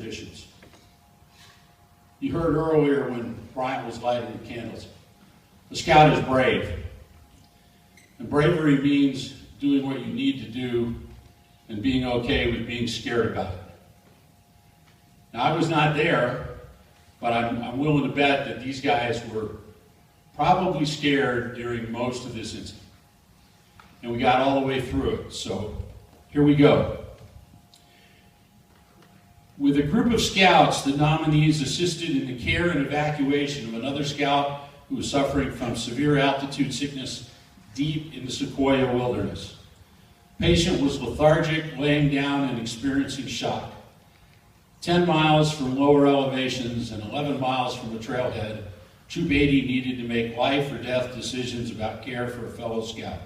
conditions. You heard earlier when Brian was lighting the candles. The scout is brave. And bravery means doing what you need to do and being okay with being scared about it. Now, I was not there, but I'm willing to bet that these guys were probably scared during most of this incident. And we got all the way through it. So here we go. With a group of scouts, the nominees assisted in the care and evacuation of another scout who was suffering from severe altitude sickness deep in the Sequoia wilderness. The patient was lethargic, laying down and experiencing shock. 10 miles from lower elevations and 11 miles from the trailhead, Troop 80 needed to make life or death decisions about care for a fellow scout.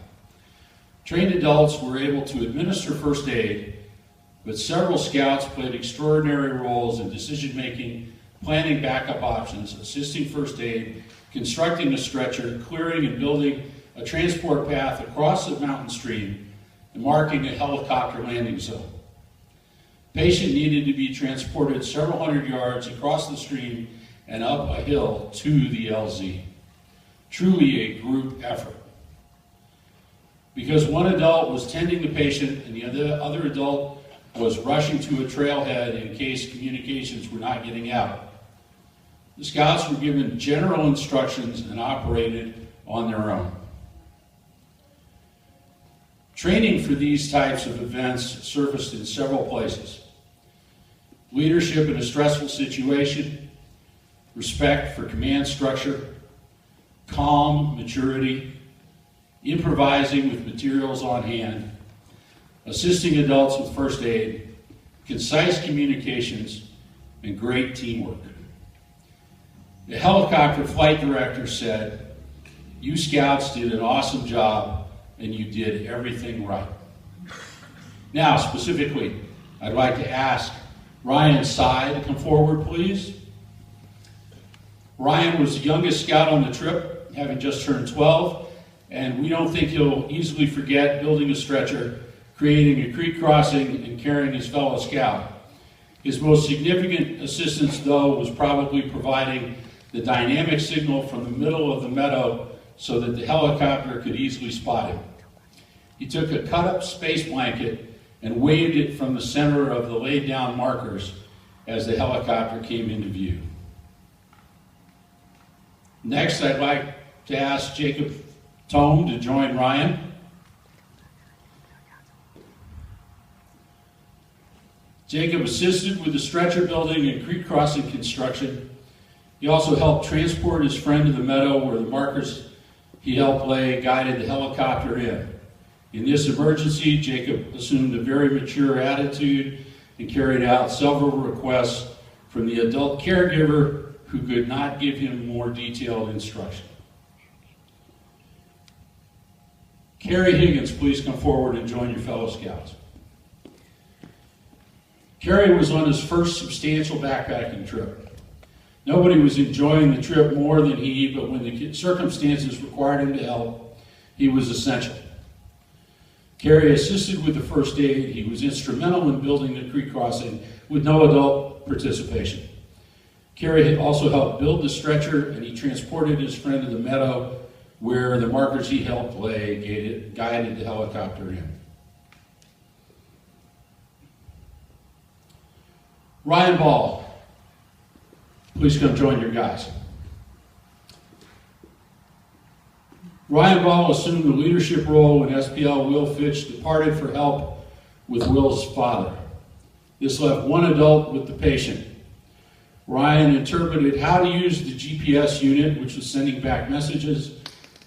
Trained adults were able to administer first aid, but several scouts played extraordinary roles in decision-making, planning backup options, assisting first aid, constructing a stretcher, clearing and building a transport path across the mountain stream, and marking a helicopter landing zone. The patient needed to be transported several hundred yards across the stream and up a hill to the LZ. Truly a group effort. Because one adult was tending the patient and the other adult was rushing to a trailhead in case communications were not getting out. The scouts were given general instructions and operated on their own. Training for these types of events surfaced in several places. Leadership in a stressful situation, respect for command structure, calm maturity, improvising with materials on hand, assisting adults with first aid, concise communications, and great teamwork. The helicopter flight director said, "You scouts did an awesome job and you did everything right." Now, specifically, I'd like to ask Ryan Sy to come forward, please. Ryan was the youngest scout on the trip, having just turned 12, and we don't think he'll easily forget building a stretcher, creating a creek crossing, and carrying his fellow scout. His most significant assistance, though, was probably providing the dynamic signal from the middle of the meadow so that the helicopter could easily spot him. He took a cut-up space blanket and waved it from the center of the laid-down markers as the helicopter came into view. Next, I'd like to ask Jacob Tome to join Ryan. Jacob assisted with the stretcher building and creek crossing construction. He also helped transport his friend to the meadow where the markers he helped lay guided the helicopter in. In this emergency, Jacob assumed a very mature attitude and carried out several requests from the adult caregiver who could not give him more detailed instruction. Kerry Higgins, please come forward and join your fellow scouts. Kerry was on his first substantial backpacking trip. Nobody was enjoying the trip more than he, but when the circumstances required him to help, he was essential. Kerry assisted with the first aid. He was instrumental in building the creek crossing with no adult participation. Kerry also helped build the stretcher, and he transported his friend to the meadow where the markers he helped lay guided the helicopter in. Ryan Ball, please come join your guys. Ryan Ball assumed the leadership role when SPL Will Fitch departed for help with Will's father. This left one adult with the patient. Ryan interpreted how to use the GPS unit, which was sending back messages.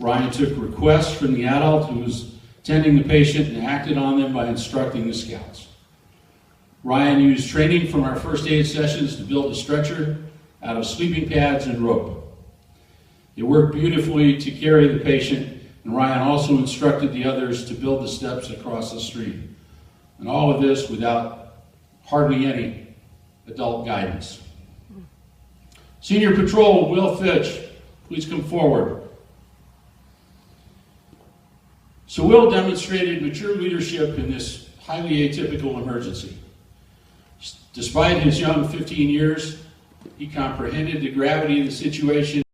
Ryan took requests from the adult who was tending the patient and acted on them by instructing the scouts. Ryan used training from our first aid sessions to build a stretcher out of sleeping pads and rope. It worked beautifully to carry the patient, and Ryan also instructed the others to build the steps across the stream. And all of this without hardly any adult guidance. Senior Patrol Will Fitch, please come forward. So Will demonstrated mature leadership in this highly atypical emergency. Despite his young 15 years, he comprehended the gravity of the situation